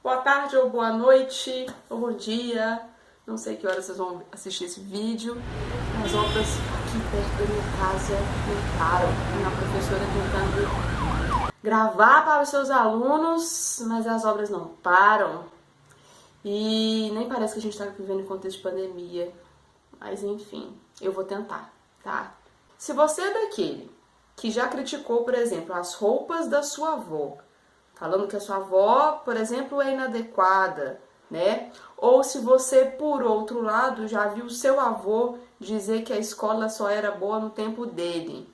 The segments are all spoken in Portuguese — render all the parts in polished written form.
Boa tarde ou boa noite ou bom dia. Não sei que horas vocês vão assistir esse vídeo. As obras aqui perto da minha casa não param. A professora tentando gravar para os seus alunos, mas as obras não param. E nem parece que a gente está vivendo em contexto de pandemia. Mas enfim, eu vou tentar, tá? Se você é daquele que já criticou, por exemplo, as roupas da sua avó, falando que a sua avó, por exemplo, é inadequada, né? Ou se você, por outro lado, já viu seu avô dizer que a escola só era boa no tempo dele.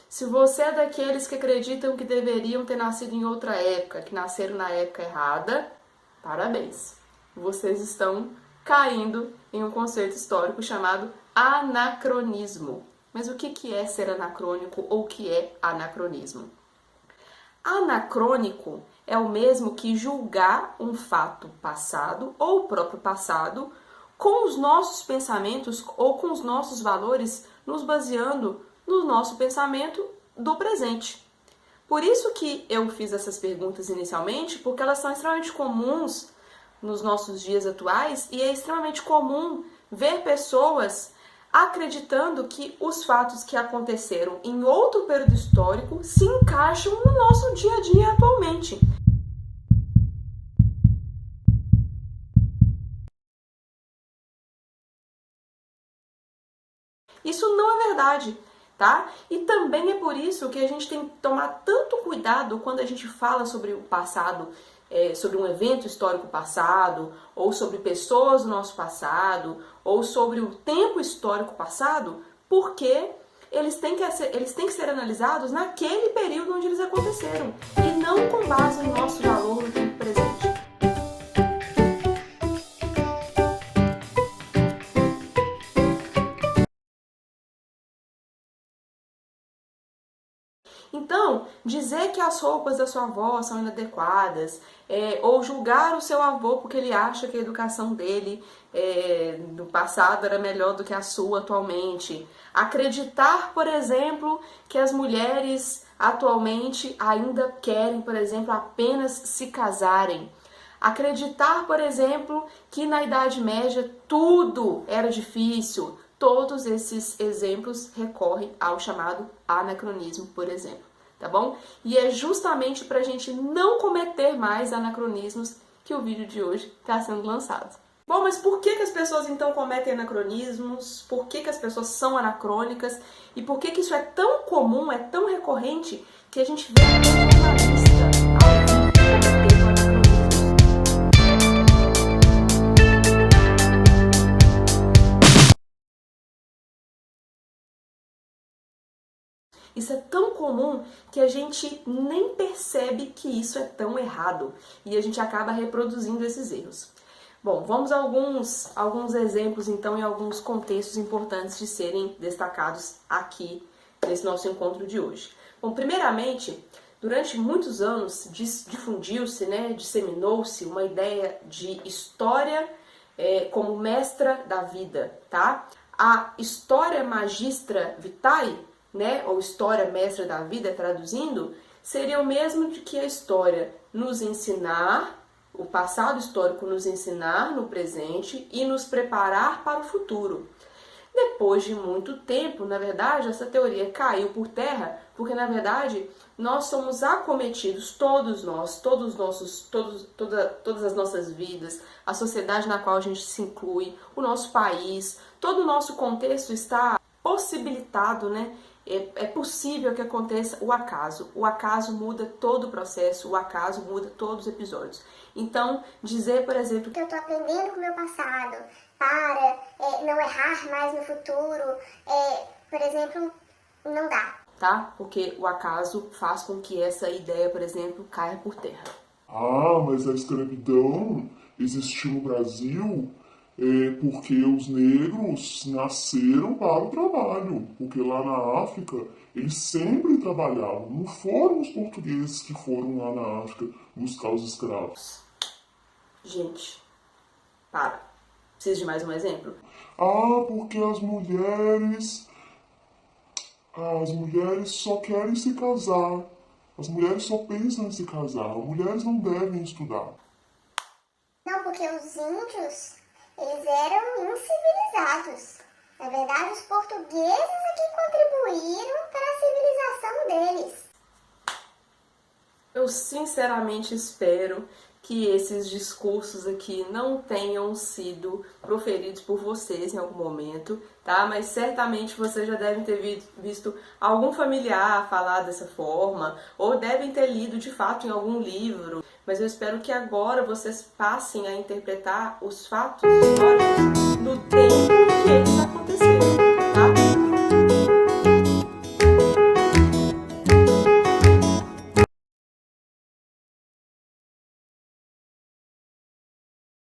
Se você é daqueles que acreditam que deveriam ter nascido em outra época, que nasceram na época errada, parabéns. Vocês estão caindo em um conceito histórico chamado anacronismo. Mas o que é ser anacrônico ou o que é anacronismo? Anacrônico é o mesmo que julgar um fato passado ou o próprio passado com os nossos pensamentos ou com os nossos valores, nos baseando no nosso pensamento do presente. Por isso que eu fiz essas perguntas inicialmente, porque elas são extremamente comuns nos nossos dias atuais e é extremamente comum ver pessoas acreditando que os fatos que aconteceram em outro período histórico se encaixam no nosso dia a dia atualmente. Isso não é verdade, tá? E também é por isso que a gente tem que tomar tanto cuidado quando a gente fala sobre o passado, sobre um evento histórico passado, ou sobre pessoas do nosso passado, ou sobre o tempo histórico passado, porque eles têm que ser analisados naquele período onde eles aconteceram, e não com base no nosso valor no tempo presente. Então, dizer que as roupas da sua avó são inadequadas, ou julgar o seu avô porque ele acha que a educação dele no passado era melhor do que a sua atualmente, acreditar, por exemplo, que as mulheres atualmente ainda querem, por exemplo, apenas se casarem, acreditar, por exemplo, que na Idade Média tudo era difícil. Todos esses exemplos recorrem ao chamado anacronismo, por exemplo, tá bom? E é justamente para a gente não cometer mais anacronismos que o vídeo de hoje está sendo lançado. Bom, mas por que as pessoas então cometem anacronismos? Por que as pessoas são anacrônicas? E por que isso é tão comum, é tão recorrente, que a gente vê até jornalista ao vivo cometendo anacronismos? Isso é tão comum que a gente nem percebe que isso é tão errado e a gente acaba reproduzindo esses erros. Bom, vamos a alguns exemplos então e alguns contextos importantes de serem destacados aqui nesse nosso encontro de hoje. Bom, primeiramente, durante muitos anos difundiu-se, disseminou-se uma ideia de história como mestra da vida, tá? A história magistra vitae, ou história mestra da vida, traduzindo, seria o mesmo de que a história nos ensinar, o passado histórico nos ensinar no presente e nos preparar para o futuro. Depois de muito tempo, na verdade, essa teoria caiu por terra, porque na verdade nós somos acometidos, todas as nossas vidas, a sociedade na qual a gente se inclui, o nosso país, todo o nosso contexto está possibilitado, É possível que aconteça o acaso. O acaso muda todo o processo, o acaso muda todos os episódios. Então, dizer, por exemplo, que eu tô aprendendo com o meu passado para não errar mais no futuro, por exemplo, não dá. Tá? Porque o acaso faz com que essa ideia, por exemplo, caia por terra. Ah, mas a escravidão existiu no Brasil porque os negros nasceram para o trabalho. Porque lá na África eles sempre trabalhavam. Não foram os portugueses que foram lá na África buscar os escravos. Gente, para. Precisa de mais um exemplo? Ah, porque as mulheres só querem se casar. As mulheres só pensam em se casar, mulheres não devem estudar. Não, porque os índios, eles eram incivilizados. Na verdade, os portugueses é que contribuíram para a civilização deles. Eu sinceramente espero que esses discursos aqui não tenham sido proferidos por vocês em algum momento, tá? Mas certamente vocês já devem ter visto algum familiar falar dessa forma, ou devem ter lido de fato em algum livro. Mas eu espero que agora vocês passem a interpretar os fatos históricos